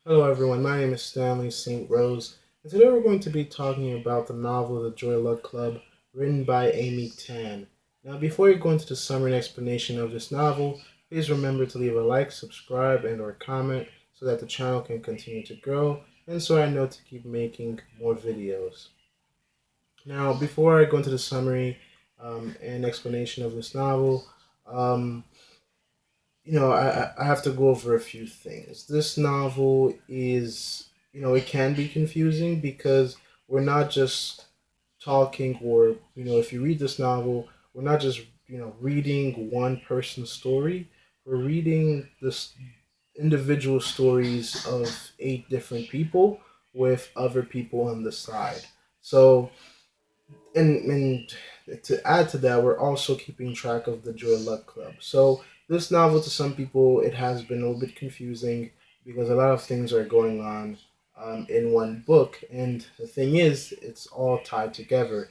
Hello, everyone. My name is Stanley St. Rose, and today we're going to be talking about the novel The Joy Luck Club, written by Amy Tan. Now, before you go into the summary and explanation of this novel, please remember to leave a like, subscribe, and/or comment so that the channel can continue to grow, and so I know to keep making more videos. Now, before I go into the summary and explanation of this novel, um, I have to go over a few things. This novel is, it can be confusing because we're not just talking, or, if you read this novel, we're not just, reading one person's story. We're reading this individual stories of eight different people with other people on the side. So, and to add to that, we're also keeping track of the Joy Luck Club. So this novel, to some people, it has been a little bit confusing because a lot of things are going on in one book. And the thing is, it's all tied together.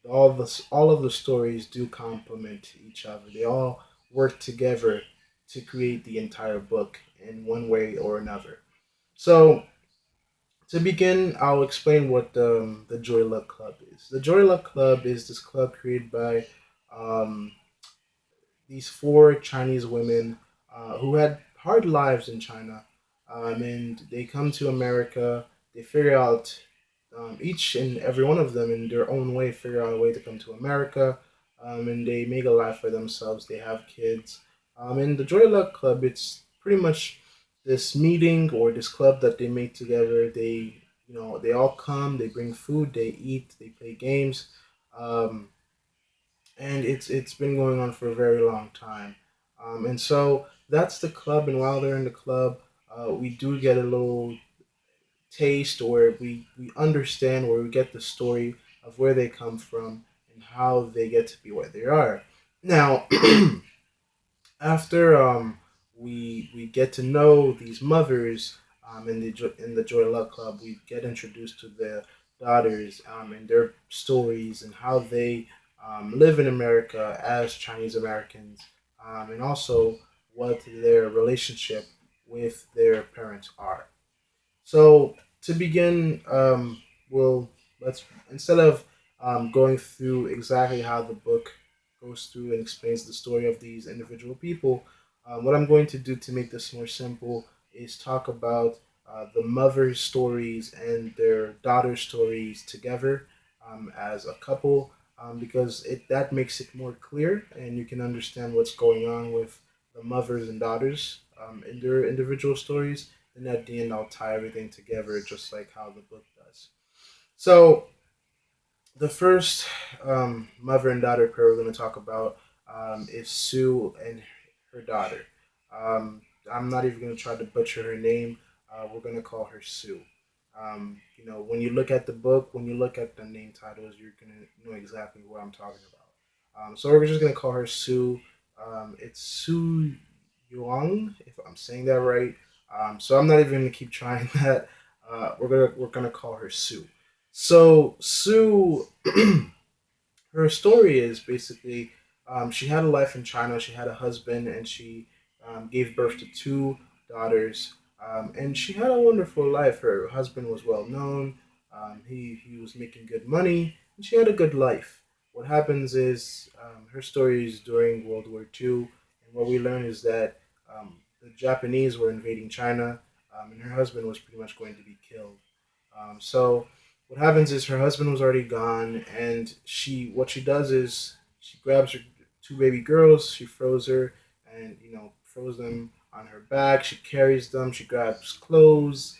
All of the stories do complement each other. They all work together to create the entire book in one way or another. So to begin, I'll explain what the Joy Luck Club is. The Joy Luck Club is this club created by um, these four Chinese women who had hard lives in China, and they come to America. They figure out each and every one of them in their own way figure out a way to come to America, and they make a life for themselves. They have kids, and the Joy Luck Club. It's pretty much this meeting or this club that they make together. They all come. They bring food. They eat. They play games. Um, and it's been going on for a very long time. And so that's the club. And while they're in the club, we do get a little taste, or we understand, or we get the story of where they come from and how they get to be where they are. Now, after we get to know these mothers in the Joy Luck Club, we get introduced to their daughters and their stories and how they live in America as Chinese Americans, and also what their relationship with their parents are. So to begin, we'll let's instead of going through exactly how the book goes through and explains the story of these individual people, what I'm going to do to make this more simple is talk about the mother's stories and their daughter stories together as a couple, because it that makes it more clear and you can understand what's going on with the mothers and daughters in their individual stories, and at the end I'll tie everything together just like how the book does. So the first mother and daughter pair we're going to talk about is Sue and her daughter. Um, I'm not even going to try to butcher her name. We're going to call her Sue. When you look at the book, when you look at the name titles, you're going to know exactly what I'm talking about. So we're just going to call her Sue. It's Sue Yuang, if I'm saying that right. So I'm not even going to keep trying that. We're gonna call her Sue. So Sue, her story is basically she had a life in China. She had a husband, and she gave birth to two daughters. And she had a wonderful life. Her husband was well known. He was making good money, and she had a good life. What happens is her story is during World War II, and what we learn is that the Japanese were invading China, and her husband was pretty much going to be killed. So what happens is her husband was already gone, and she does is she grabs her two baby girls, she throws her, and throws them on her back. She carries them. She grabs clothes.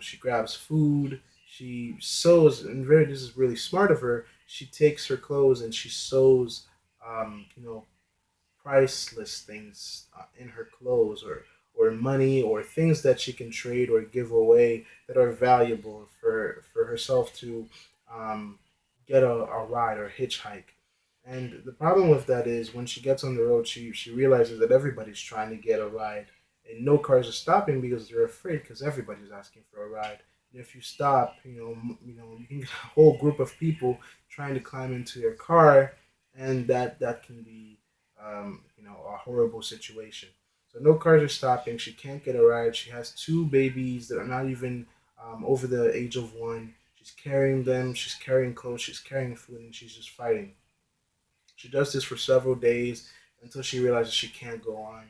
She grabs food. She sews, and this is really smart of her. She takes her clothes and she sews, um, you know, priceless things in her clothes, or money, or things that she can trade or give away that are valuable for herself to um, get a ride or a hitchhike. And the problem with that is when she gets on the road, she realizes that everybody's trying to get a ride, and no cars are stopping because they're afraid, because everybody's asking for a ride. And if you stop, you can get a whole group of people trying to climb into your car, and that can be a horrible situation. So no cars are stopping. She can't get a ride. She has two babies that are not even over the age of one. She's carrying them. She's carrying clothes. She's carrying food, and she's just fighting. She does this for several days until she realizes she can't go on.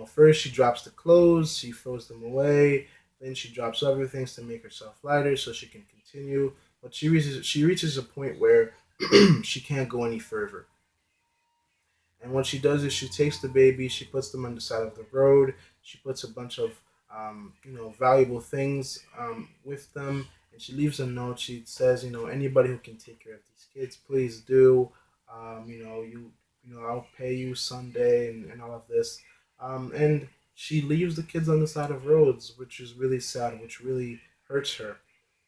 First she drops the clothes, she throws them away. Then she drops other things to make herself lighter so she can continue. But she reaches a point where she can't go any further. And what she does is she takes the baby, she puts them on the side of the road, she puts a bunch of valuable things with them, and she leaves a note. She says, anybody who can take care of these kids, please do. I'll pay you someday, and all of this. And she leaves the kids on the side of roads, which is really sad, which really hurts her.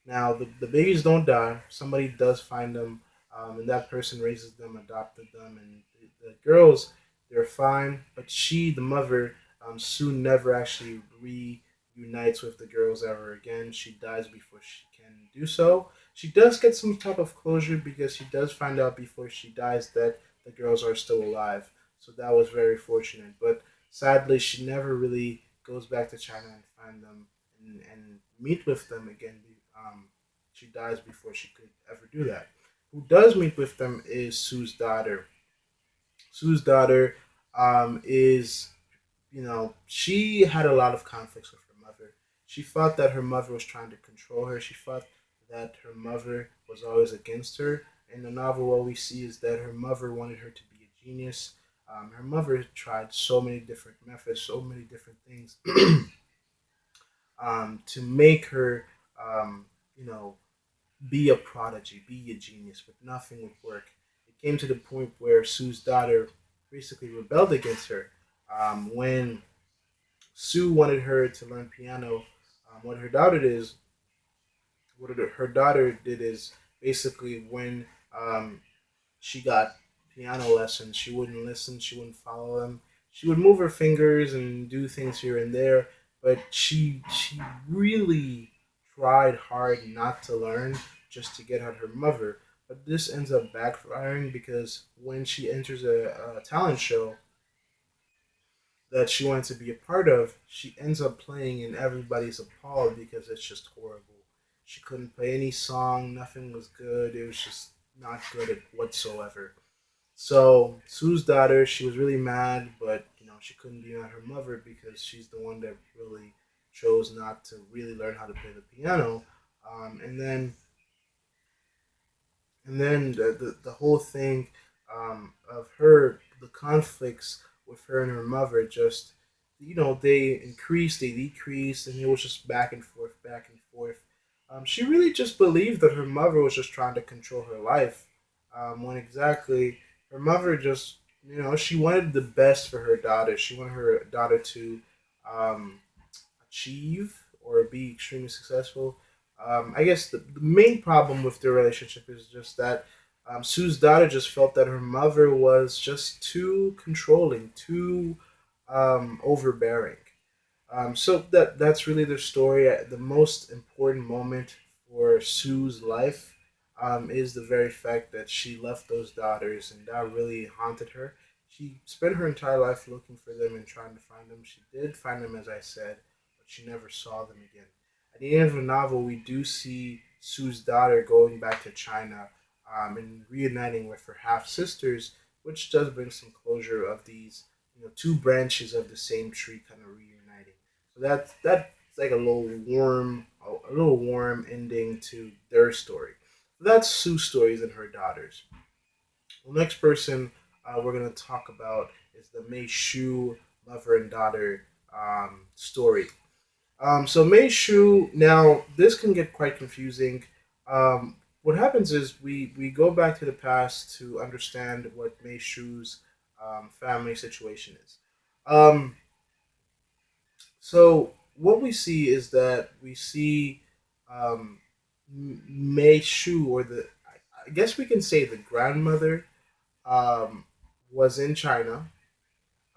Now, the babies don't die. Somebody does find them, and that person raises them, adopted them, and the girls, they're fine. But she, the mother, soon never actually reunites with the girls ever again. She dies before she can do so. She does get some type of closure because she does find out before she dies that the girls are still alive. So that was very fortunate. But sadly, she never really goes back to China and find them and meet with them again. She dies before she could ever do that. Who does meet with them is Sue's daughter. Sue's daughter is, she had a lot of conflicts with her mother. She thought that her mother was trying to control her. She thought that her mother was always against her. In the novel, what we see is that her mother wanted her to be a genius. Her mother tried so many different methods, so many different things to make her, um, you know, be a prodigy, be a genius, but nothing would work. It came to the point where Sue's daughter basically rebelled against her. When Sue wanted her to learn piano, what her daughter did is her daughter did is basically when she got piano lessons, she wouldn't listen, she wouldn't follow them. She would move her fingers and do things here and there, but she really tried hard not to learn just to get at her mother. But this ends up backfiring because when she enters a talent show that she wanted to be a part of, she ends up playing and everybody's appalled because it's just horrible. She couldn't play any song, nothing was good, it was just not good at whatsoever. So Sue's daughter, she was really mad, but she couldn't be mad at her mother because she's the one that really chose not to really learn how to play the piano. Um, and then and then the whole thing of her, the conflicts with her and her mother, just they increased, they decreased, and it was just back and forth, back and forth. She really just believed that her mother was just trying to control her life, when exactly her mother just, she wanted the best for her daughter. She wanted her daughter to um, achieve or be extremely successful. I guess the main problem with their relationship is just that Sue's daughter just felt that her mother was just too controlling, too overbearing. So that's really the story. The most important moment for Sue's life is the very fact that she left those daughters, and that really haunted her. She spent her entire life looking for them and trying to find them. She did find them, as I said, but she never saw them again. At the end of the novel, we do see Sue's daughter going back to China and reuniting with her half sisters, which does bring some closure of these, two branches of the same tree kind of reuniting. So that's like a little warm ending to their story. That's Sue's stories and her daughters. The next person we're gonna talk about is the Mei Shu mother and daughter story. So Mei Shu, now this can get quite confusing. What happens is we go back to the past to understand what Mei Shu's family situation is. Um, so what we see is that we see Mei Shu, or I guess we can say the grandmother, um, was in China,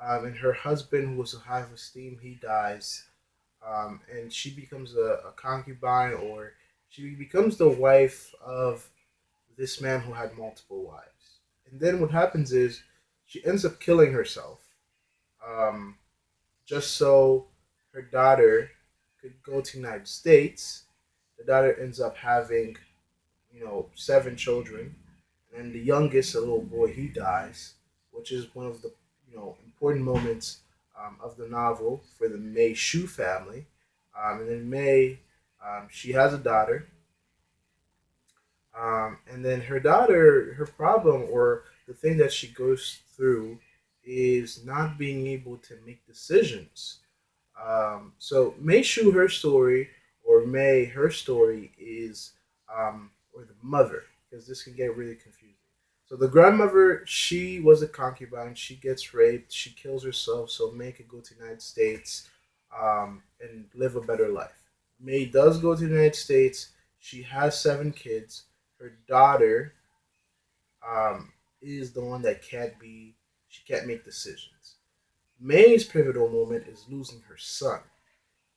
and her husband, who was high of esteem, he dies, and she becomes a concubine, or she becomes the wife of this man who had multiple wives. And then what happens is she ends up killing herself. Um, just so her daughter could go to the United States. The daughter ends up having, seven children, and the youngest, a little boy, he dies, which is one of the important moments of the novel for the May Shu family. And then May, she has a daughter, and then her daughter, her problem or the thing that she goes through is not being able to make decisions. So May Shu, her story, or May, her story is, or the mother, because this can get really confusing. So the grandmother, she was a concubine. She gets raped. She kills herself so May could go to the United States and live a better life. May does go to the United States. She has seven kids. Her daughter is the one that can't be. She can't make decisions. May's pivotal moment is losing her son.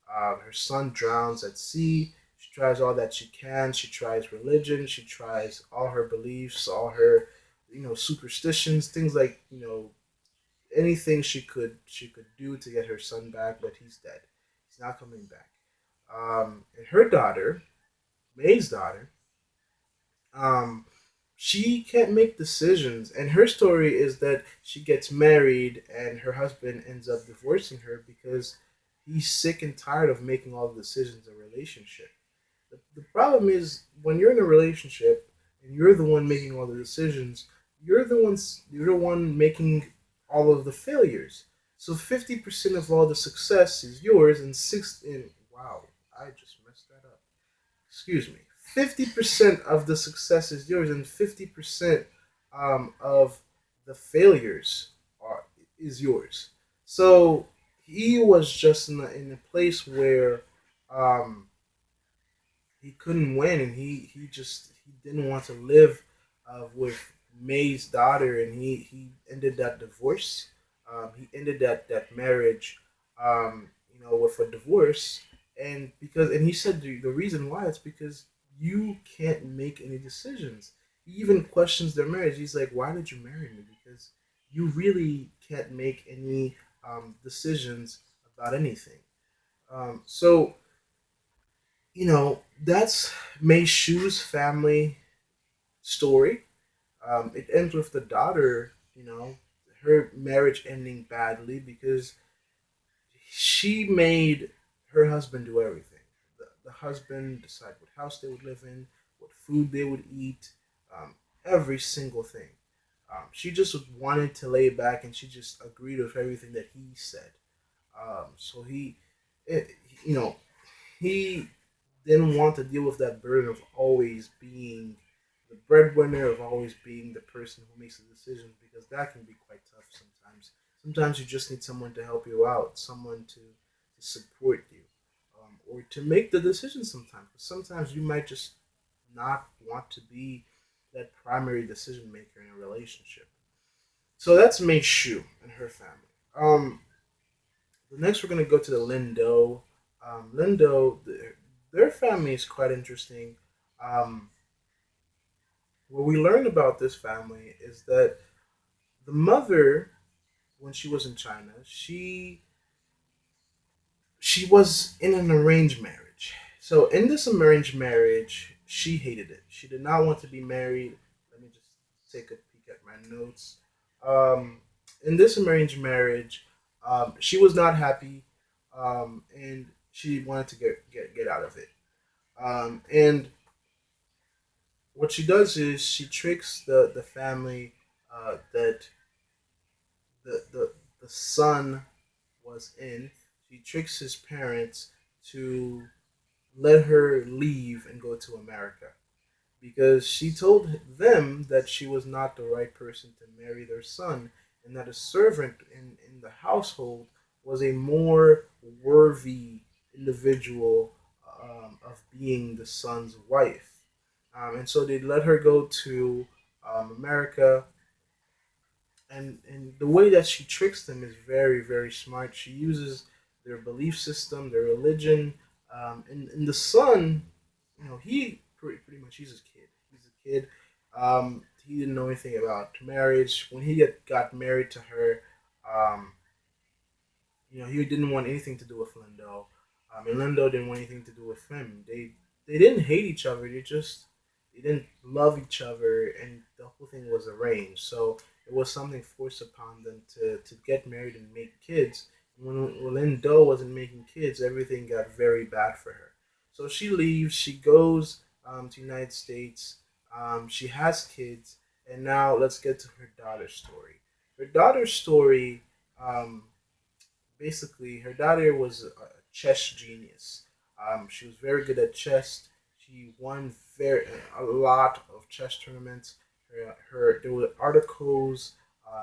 Her son drowns at sea. She tries all that she can. She tries religion. She tries all her beliefs, all her, superstitions, things like anything she could do to get her son back. But he's dead. He's not coming back. And her daughter, May's daughter, um, she can't make decisions. And her story is that she gets married and her husband ends up divorcing her because he's sick and tired of making all the decisions in a relationship. The problem is when you're in a relationship and you're the one making all the decisions, you're the one making all of the failures. So 50% of all the success is yours and six and wow, I just messed that up. Excuse me. 50% of the success is yours and 50% of the failures are is yours. So he was just in a place where um, he couldn't win, and he didn't want to live with May's daughter, and he ended that divorce. He ended that marriage, with a divorce, and he said the reason why it's because you can't make any decisions. He even questions their marriage. He's like, "Why did you marry me? Because you really can't make any decisions about anything." So that's Mei Shu's family story. It ends with the daughter, her marriage ending badly because she made her husband do everything. The husband decide what house they would live in, what food they would eat, every single thing. She just wanted to lay back and she just agreed with everything that he said. So it, you know, he didn't want to deal with that burden of always being the breadwinner, of always being the person who makes the decisions, because that can be quite tough sometimes. Sometimes you just need someone to help you out, someone to support you, or to make the decision sometimes. Because sometimes you might just not want to be that primary decision maker in a relationship. So that's Mei Shu and her family. The next we're gonna go to the Lindo. Lindo, their family is quite interesting. Um, what we learn about this family is that the mother, when she was in China, she was in an arranged marriage. So in this arranged marriage, she hated it. She did not want to be married. Let me just take a peek at my notes. Um, in this arranged marriage, she was not happy, and she wanted to get out of it. And what she does is she tricks the family that the the son was in. She tricks his parents to let her leave and go to America because she told them that she was not the right person to marry their son and that a servant in the household was a more worthy individual of being the son's wife. And so they let her go to America, and the way that she tricks them is very very smart. She uses their belief system, their religion, and the son, he pretty much he's a kid. He didn't know anything about marriage when he got married to her. um, He didn't want anything to do with Lindo, and Lindo didn't want anything to do with him. They didn't hate each other. They didn't love each other, and the whole thing was arranged. So it was something forced upon them to get married and make kids. When Lindo wasn't making kids, everything got very bad for her. So she leaves. She goes to United States. She has kids, and now let's get to her daughter's story. Her daughter's story. Um, Basically, her daughter was a chess genius. She was very good at chess. She won a lot of chess tournaments. There were articles,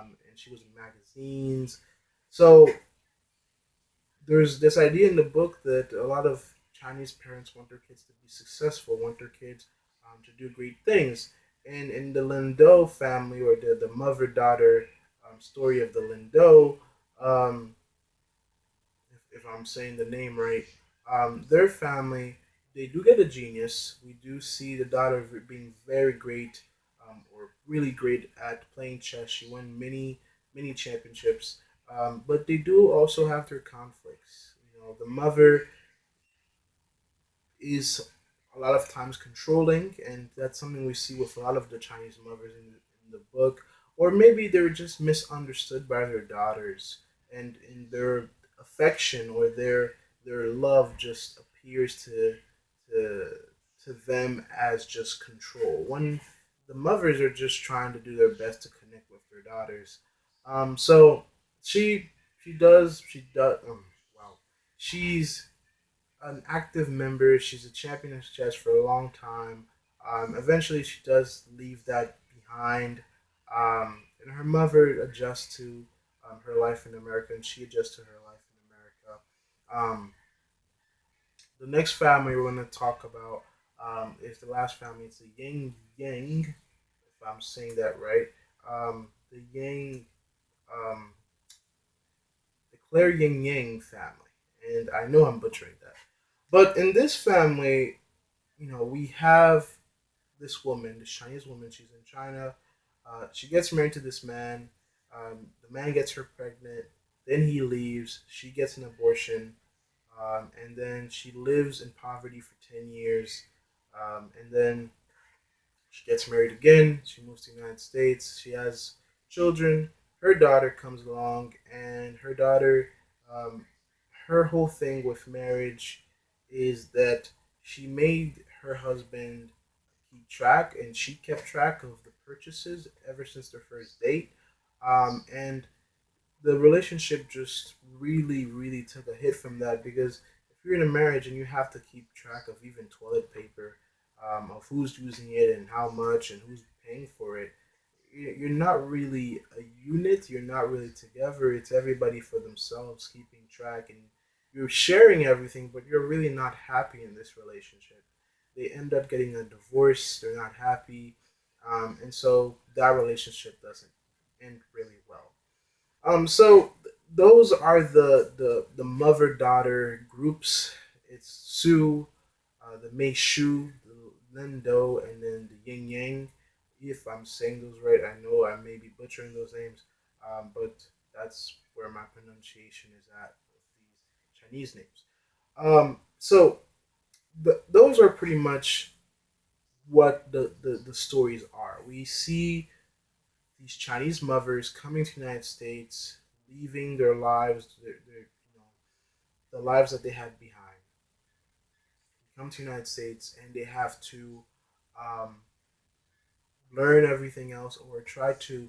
and she was in magazines. So there's this idea in the book that a lot of Chinese parents want their kids to be successful, want their kids to do great things. And in the Lindo family, or the mother daughter story of the Lindo, um, if I'm saying the name right, their family, they do get a genius. We do see the daughter being very great, or really great at playing chess. She won many championships, but they do also have their conflicts. The mother is a lot of times controlling, and that's something we see with a lot of the Chinese mothers in the book. Or maybe they're just misunderstood by their daughters, and in their affection or their love just appears to to them as just control. When the mothers are just trying to do their best to connect with their daughters. So she she does wow, she's an active member. She's a champion of chess for a long time. Eventually, she does leave that behind, and her mother adjusts to her life in America, and she adjusts to her life in America. Um, the next family we're going to talk about is the last family. It's the Ying Yang, if I'm saying that right. The Yang, um, the Claire Ying Yang family, and I know I'm butchering that. But in this family, we have this woman, this Chinese woman. She's in China. She gets married to this man. The man gets her pregnant. Then he leaves. She gets an abortion, and then she lives in poverty for 10 years. And then she gets married again. She moves to the United States. She has children. Her daughter comes along, and um, her whole thing with marriage is that she made her husband keep track, and she kept track of the purchases ever since their first date. And the relationship just really, really took a hit from that because if you're in a marriage and you have to keep track of even toilet paper, of who's using it and how much and who's paying for it, you're not really a unit. You're not really together. It's everybody for themselves keeping track, and you're sharing everything, but you're really not happy in this relationship. They end up getting a divorce. They're not happy, and so that relationship doesn't end really well. Those are the mother daughter groups. It's Sue, the Mei Shu, the Lindo, and then the Yin Yang. If I'm saying those right, I know I may be butchering those names, but that's where my pronunciation is at with these Chinese names. Those are pretty much what the stories are. We see these Chinese mothers coming to the United States, leaving their lives, the lives that they had behind, come to the United States, and they have to um, learn everything else or try to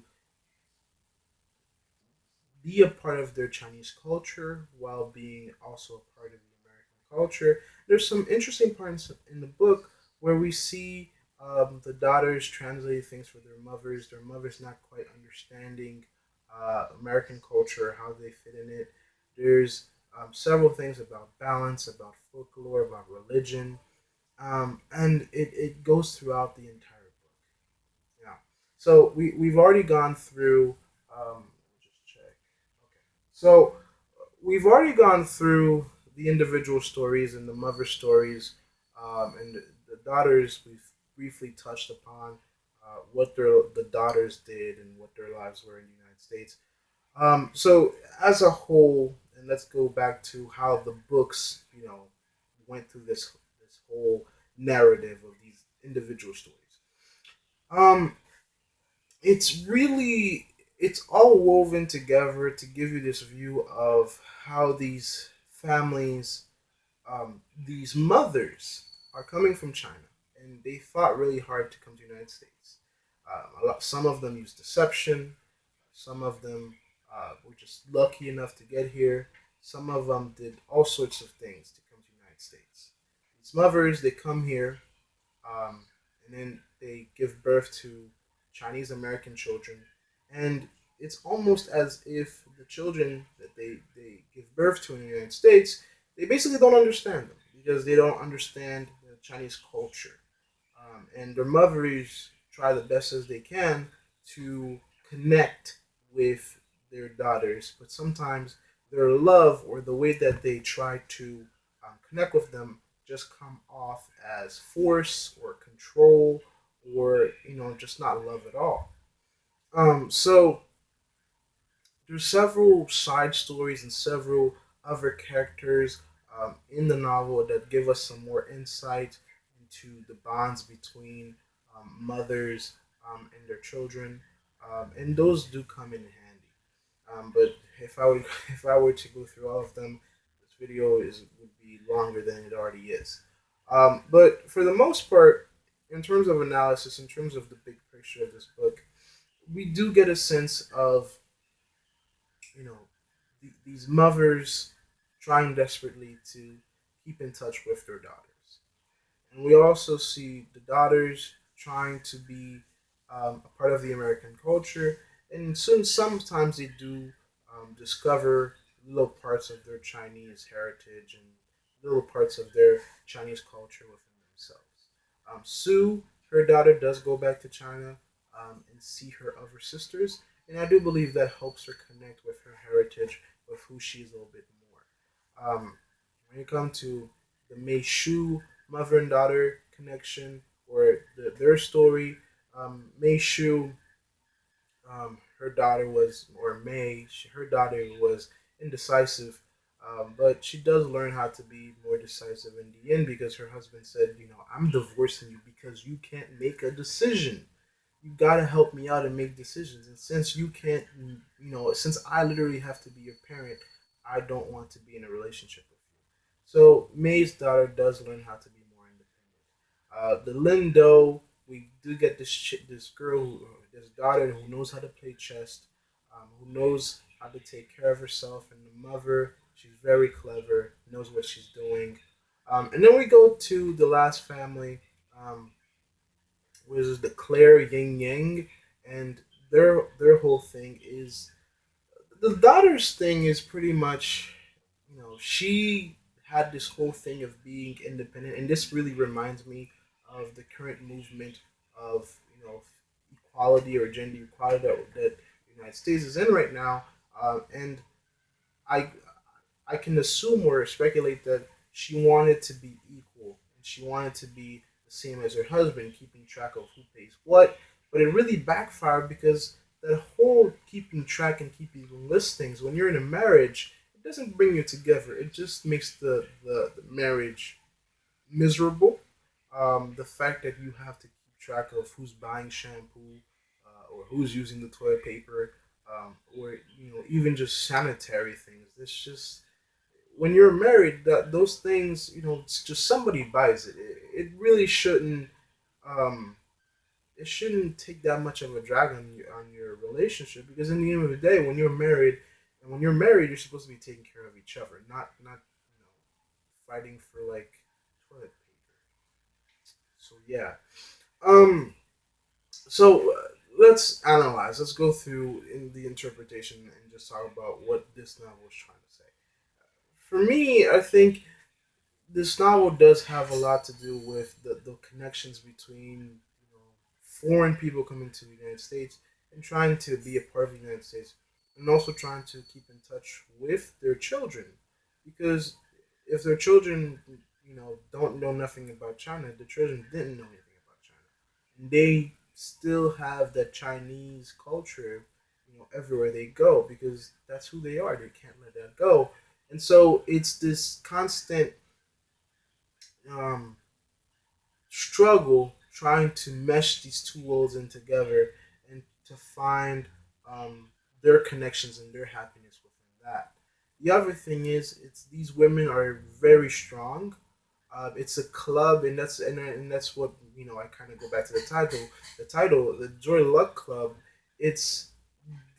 be a part of their Chinese culture while being also a part of the American culture. There's some interesting parts in the book where we see the daughters translate things for their mothers not quite understanding American culture, how they fit in it. There's several things about balance, about folklore, about religion, and it goes throughout the entire book. Yeah. So we've already gone through. Let me just check. Okay. So we've already gone through the individual stories and the mother stories, and the daughters. We've briefly touched upon what the daughters did and what their lives were in the United States. So as a whole, and and let's go back to how the books, went through this whole narrative of these individual stories. Um, it's really it's all woven together to give you this view of how these families, these mothers, are coming from China, and they fought really hard to come to the United States. Some of them used deception. Some of them were just lucky enough to get here. Some of them did all sorts of things to come to the United States. These mothers, they come here, and then they give birth to Chinese American children, and it's almost as if the children that they give birth to in the United States, they basically don't understand them because they don't understand the Chinese culture, and their mothers try the best as they can to connect with their daughters, but sometimes their love or the way that they try to connect with them just come off as force or control, or just not love at all. So there's several side stories and several other characters in the novel that give us some more insight into the bonds between mothers and their children, and those do come in handy. But if I would, if I were to go through all of them, this video is would be longer than it already is. But for the most part, in terms of analysis, in terms of the big picture of this book, we do get a sense of you know these mothers trying desperately to keep in touch with their daughters. And we also see the daughters trying to be a part of the American culture, and soon sometimes they do discover little parts of their Chinese heritage and little parts of their Chinese culture within themselves. Sue, her daughter, does go back to China and see her other sisters, and I do believe that helps her connect with her heritage, with who she is a little bit more. When you come to the Mei Shu mother and daughter connection, or their story. Mei Shu, her daughter was, or her daughter was indecisive, but she does learn how to be more decisive in the end because her husband said, I'm divorcing you because you can't make a decision. You gotta help me out and make decisions. And since you can't, since I literally have to be your parent, I don't want to be in a relationship with you. So May's daughter does learn how to be more independent. The Lindo, we do get this girl, this daughter who knows how to play chess, who knows how to take care of herself, and the mother, she's very clever, knows what she's doing. And then we go to the last family, which is the Claire Ying Yang, and their whole thing is the daughter's thing is pretty much, she had this whole thing of being independent, and this really reminds me of the current movement of equality or gender equality that the United States is in right now, and I I can assume or speculate that she wanted to be equal and she wanted to be the same as her husband, keeping track of who pays what. But it really backfired because that whole keeping track and keeping listings, when you're in a marriage, it doesn't bring you together. It just makes the marriage miserable. The fact that you have to keep track of who's buying shampoo, or who's using the toilet paper, or even just sanitary things. It's just when you're married, that those things, it's just somebody buys it. It really shouldn't. Um, it shouldn't take that much of a drag on your relationship because in the end of the day, when you're married, you're supposed to be taking care of each other, not fighting for like toilet paper. So yeah. Um. So let's analyze. Let's go through in the interpretation and just talk about what this novel is trying to say. For me, I think this novel does have a lot to do with the connections between foreign people coming to the United States and trying to be a part of the United States, and also trying to keep in touch with their children, because if their children don't know nothing about China, the children didn't know anything about China, and they still have that Chinese culture everywhere they go because that's who they are. They can't let that go, And so it's this constant um, struggle trying to mesh these two worlds in together and to find um, their connections and their happiness within that. The other thing is, it's these women are very strong. It's a club, and that's what I kind of go back to the title. The title, the Joy Luck Club. It's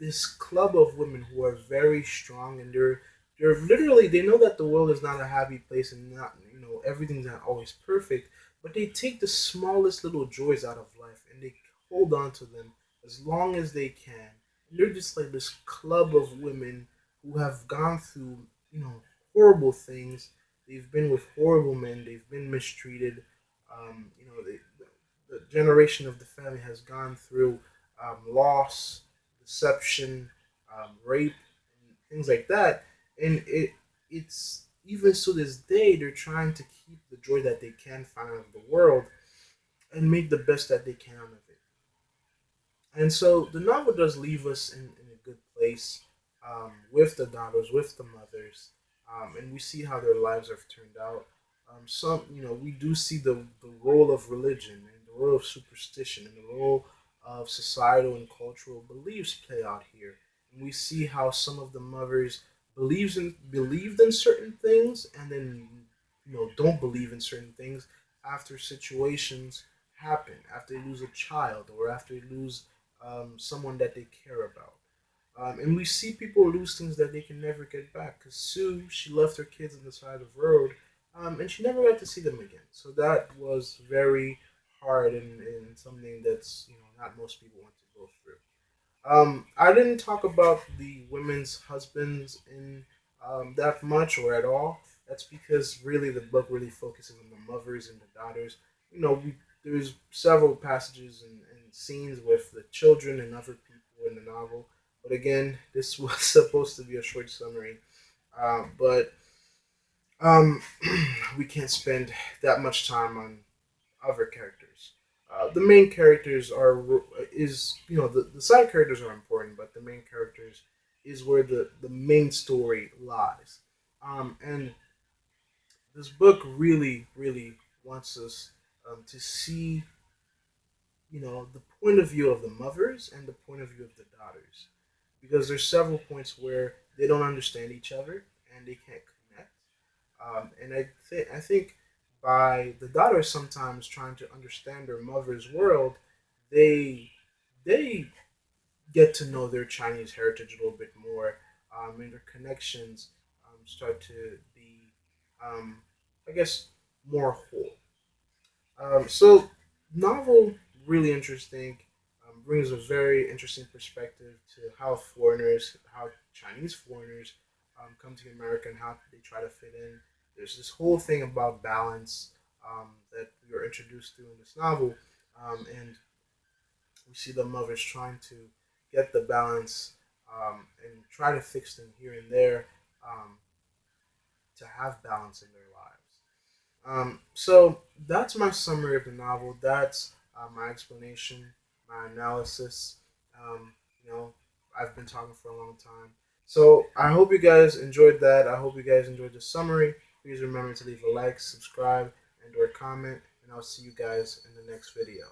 this club of women who are very strong, and they're literally, they know that the world is not a happy place, and not everything's not always perfect, but they take the smallest little joys out of life and they hold on to them as long as they can. And they're just like this club of women who have gone through horrible things. They've been with horrible men. They've been mistreated. The generation of the family has gone through loss, deception, rape, and things like that. And it's even to this day they're trying to keep the joy that they can find out of the world and make the best that they can out of it. And so the novel does leave us in a good place with the daughters, with the mothers, and we see how their lives have turned out. We do see the role of religion and the role of superstition and the role of societal and cultural beliefs play out here. And we see how some of the mothers believed in certain things and then don't believe in certain things after situations happen, after they lose a child or after they lose someone that they care about. And we see people lose things that they can never get back. Because Sue, she left her kids on the side of the road, and she never got to see them again. So that was very hard and something that's not most people want to go through. I didn't talk about the women's husbands in that much or at all. That's because really the book really focuses on the mothers and the daughters. There's several passages and scenes with the children and other people in the novel. But again, this was supposed to be a short summary. But we can't spend that much time on other characters. The main characters are is the side characters are important, but the main characters is where the main story lies. And this book really wants us to see the point of view of the mothers and the point of view of the daughters, because there's several points where they don't understand each other and they can't connect. And I think by the daughters sometimes trying to understand their mother's world, they they get to know their Chinese heritage a little bit more, and their connections start to be, um, I guess, more whole. So, novel really interesting. Brings a very interesting perspective to how Chinese foreigners come to America and how they try to fit in. There's this whole thing about balance that we are introduced to in this novel, and we see the mothers trying to get the balance and try to fix them here and there um, to have balance in their lives. So that's my summary of the novel. That's my explanation, my analysis. Um, you know, I've been talking for a long time. So I hope you guys enjoyed that. I hope you guys enjoyed the summary. Please remember to leave a like, subscribe, and or comment. And I'll see you guys in the next video.